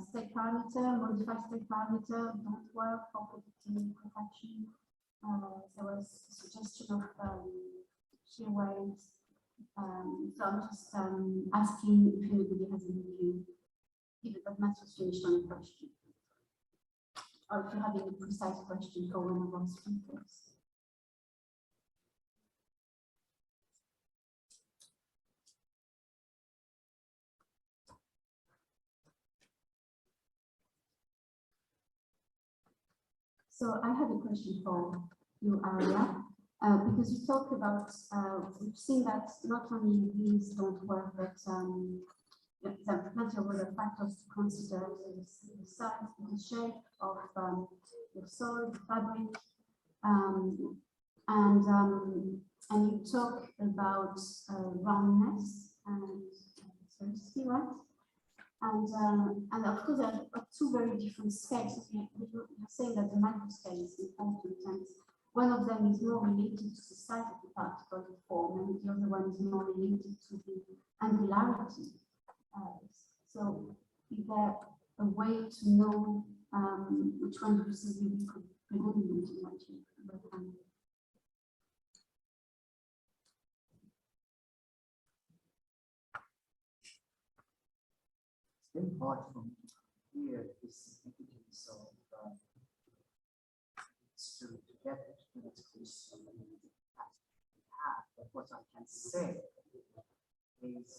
state parameter, modified state parameter don't work for predicting protection. There was a suggestion of shear waves. So I'm just asking if anybody has any view, given that Matt was finished on a question, or if you have any precise question for one of our speakers. So I have a question for you, Aria, because you talk about, we've seen that not only these don't work, but there are plenty of other factors to consider, the size, the shape of the soil, the fabric, and you talk about roundness and solidity, right? And of course, there are two very different scales. You're saying that the micro scale is important, and one of them is more related to the size of the particle, the form, and the other one is more related to the angularity. So, is there a way to know which one you see really predominant in what you recommend? It's very hard for me to hear the significance of to get it to its close to the have. But what I can say is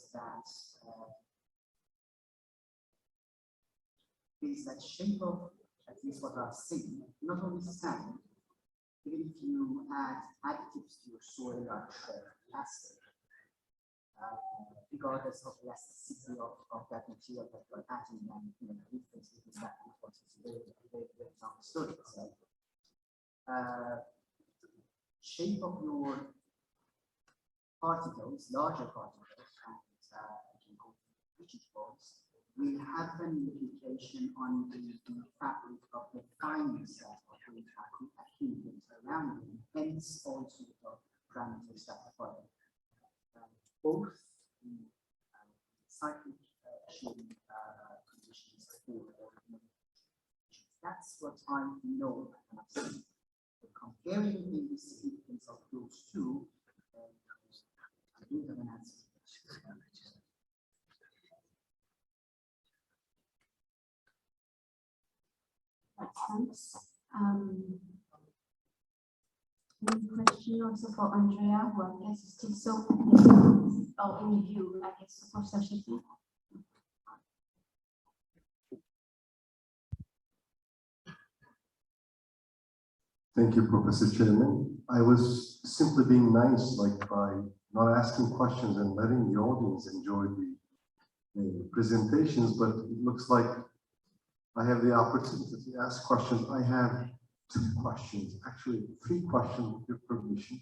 that shape of, at least what I've seen, not only sand, even if you add additives to your soil like plastic, regardless of the elasticity of that material that you're adding, and the difference between that and what is very understood. So, shape of your particles, larger particles, and rigid balls, will have an implication on the fabric of the fineness of the accumulate around them, hence also the parameters that follow. Both the cyclic conditions for that's what I know and I've seen. But comparing the significance of those two, I do have an answer. Thanks. Any question also for Andrea, who I guess is still so, or any view, I guess, for Sashiki? Thank you, Professor Chairman. I was simply being nice, like by not asking questions and letting the audience enjoy the presentations, but it looks like I have the opportunity to ask questions. I have two questions, actually three questions with your permission.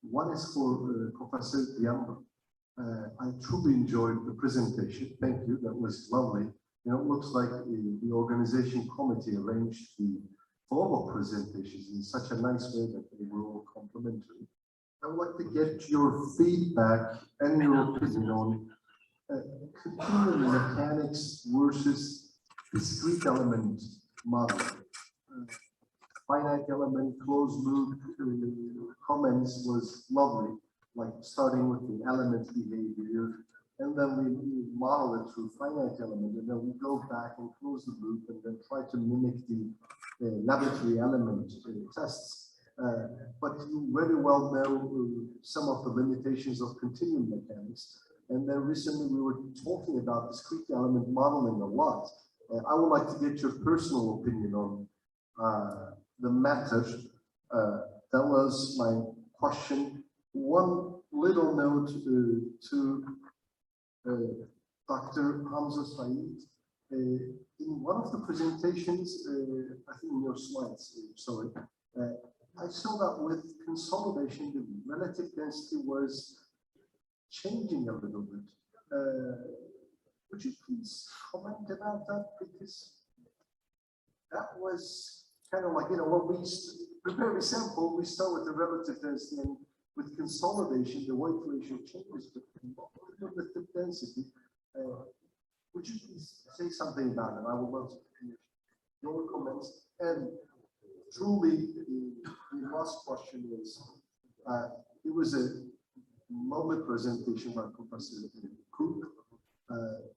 One is for Professor Diambo. I truly enjoyed the presentation. Thank you, that was lovely. You know, it looks like the organization committee arranged the formal presentations in such a nice way that they were all complimentary. I would like to get your feedback and your opinion on continuum mechanics versus discrete element model. Finite element closed loop comments was lovely, like starting with the element behavior, and then we model it through finite element, and then we go back and close the loop and then try to mimic the laboratory element tests. But you very well know some of the limitations of continuum mechanics. And then recently we were talking about discrete element modeling a lot. I would like to get your personal opinion on the method. That was my question. One little note to Dr. Hamza Saeed. In one of the presentations, I think in your slides, sorry, I saw that with consolidation, the relative density was changing a little bit. Would you please comment about that? Because that was kind of like, you know, when we prepare a sample, we start with the relative density, and with consolidation, the weight ratio changes with the relative density. would you please say something about it? I would love to hear your comments. And truly, the last question is, it was a lovely presentation by Professor Cook.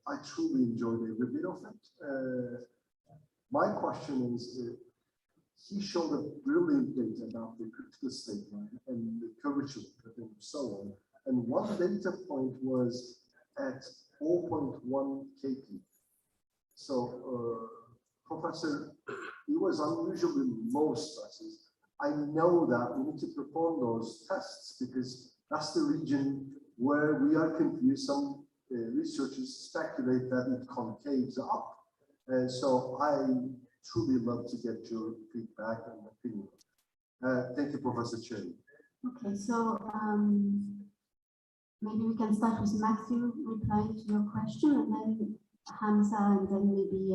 I truly enjoyed every bit of it. My question is, he showed a brilliant data about the critical state line and the curvature and so on. And one data point was at 0.1 kp. So, Professor, it was unusually low stresses. I know that we need to perform those tests because that's the region where we are confused. Some researchers speculate that it concaves up. And so I truly love to get your feedback and opinion. Thank you, Professor Cherry. Okay, so maybe we can start with Matthew replying to your question, and then Hamza, and then maybe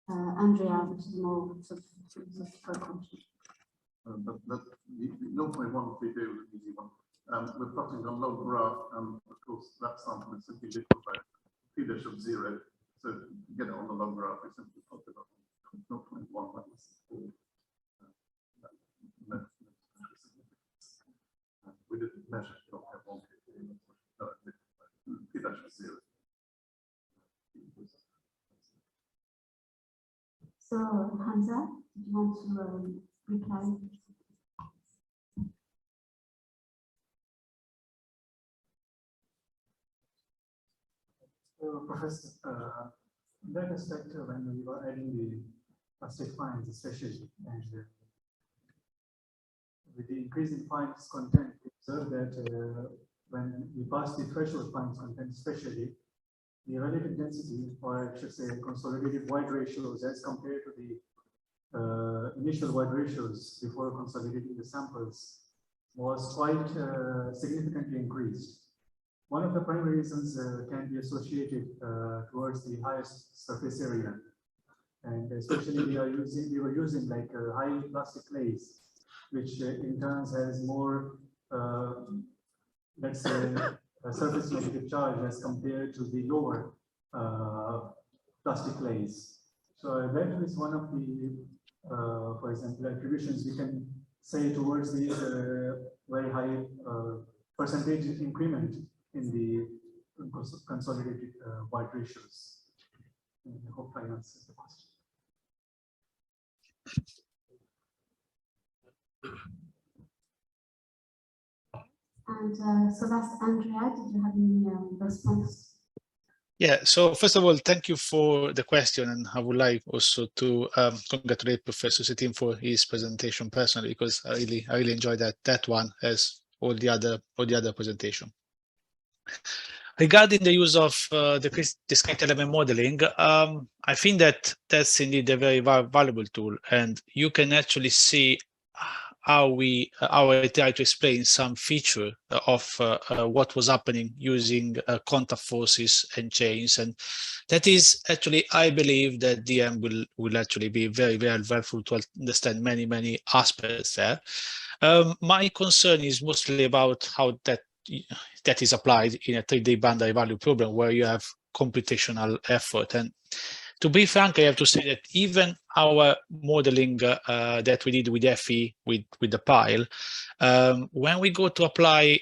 Andrea, which is more sort of question. But the 0.1 we do is an easy one. We're plotting a low graph, and of course that sample is simply little by p-dash of 0. So to get it on the low graph, we simply plot it up 0.1. That was we didn't measure it at 1 p-dash of 0. So Hamza, do you want to reply? Professor, in that aspect, when we were adding the plastic fines, especially, and with the increase in fines content, we observed that when we pass the threshold fines content, especially, the relative density, or I should say consolidated wide ratios as compared to the initial wide ratios before consolidating the samples, was quite significantly increased. One of the primary reasons can be associated towards the highest surface area, and especially we were using like high plastic clays, which in turn has more, let's say, surface negative charge as compared to the lower plastic clays. So that is one of the, for example, attributions we can say towards these very high percentage increment in the consolidated wide ratios. And I hope I answered the question. And so that's Andrea. Did you have any response? Yeah, so first of all, thank you for the question, and I would like also to congratulate Professor Setin for his presentation personally, because I really enjoyed that one as all the other presentation. Regarding the use of the discrete element modeling, I think that that's indeed a very valuable tool, and you can actually see how I try to explain some feature of what was happening using contact forces and chains, and that is actually, I believe that DM will actually be very helpful to understand many aspects there. My concern is mostly about how that is applied in a 3D boundary value problem where you have computational effort. And to be frank, I have to say that even our modeling that we did with FE, with the pile, when we go to apply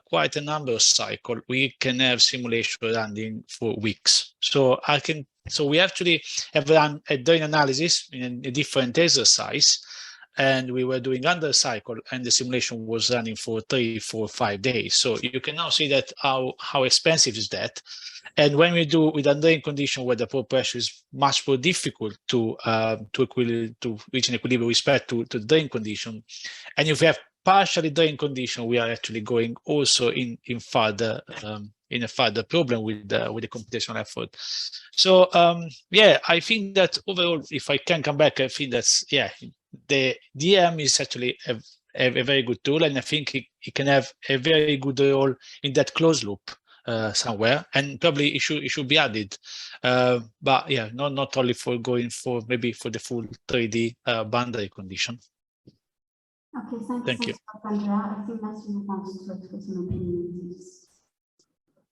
quite a number of cycles, we can have simulation running for weeks. So we actually have run a drain analysis in a different exercise, and we were doing under cycle, and the simulation was running for 3, 4, 5 days. So you can now see that how expensive is that. And when we do with under condition where the pore pressure is much more difficult to reach an equilibrium with respect to the drain condition, and if we have partially drain condition, we are actually going also in a further problem with the computational effort. So yeah, I think that overall, if I can come back, I think that's, yeah, the DM is actually a very good tool, and I think it can have a very good role in that closed loop somewhere, and probably it should be added. But yeah, not only for going for maybe for the full 3D boundary condition. Okay, thank you. Andrea. I think Matthew wants to express an opinion.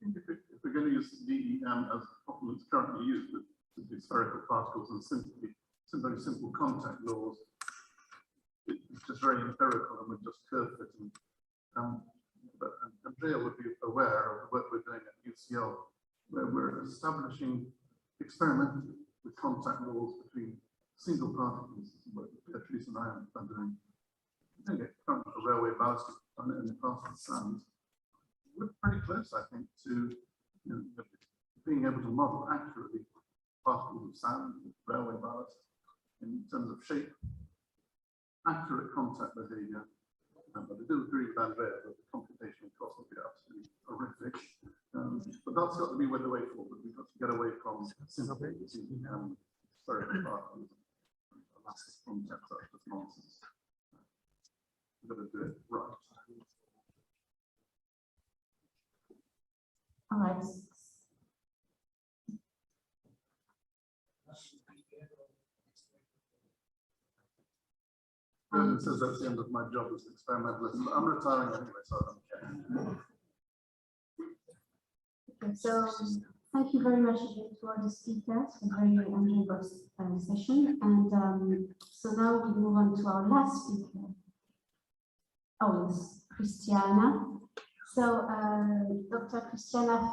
If we we're going to use DEM as often it's currently used with simply spherical particles and some very simple contact laws, it's just very empirical and we're just curve fitting. But Andrea would be aware of the work we're doing at UCL, where we're establishing experimentally with contact laws between single particles, what Beatrice and I are doing. I think it's currently a railway ballast on it in the past with sand. We're pretty close, I think, to being able to model accurately particles of sand with railway ballast in terms of shape, accurate contact behavior. But I do agree with Andrea that the computational cost will be absolutely horrific. But that's got to be the way forward. We've got to get away from spherical particles. That's concepts are just nonsense. We've got to do it right. All right. It says that's the end of my job as an experimentalist, but I'm retiring anyway, so I don't care. Okay, so thank you very much to all the speakers for a very enjoyable session. And so now we move on to our last speaker. Oh, yes, Christiana. So Dr. Christiana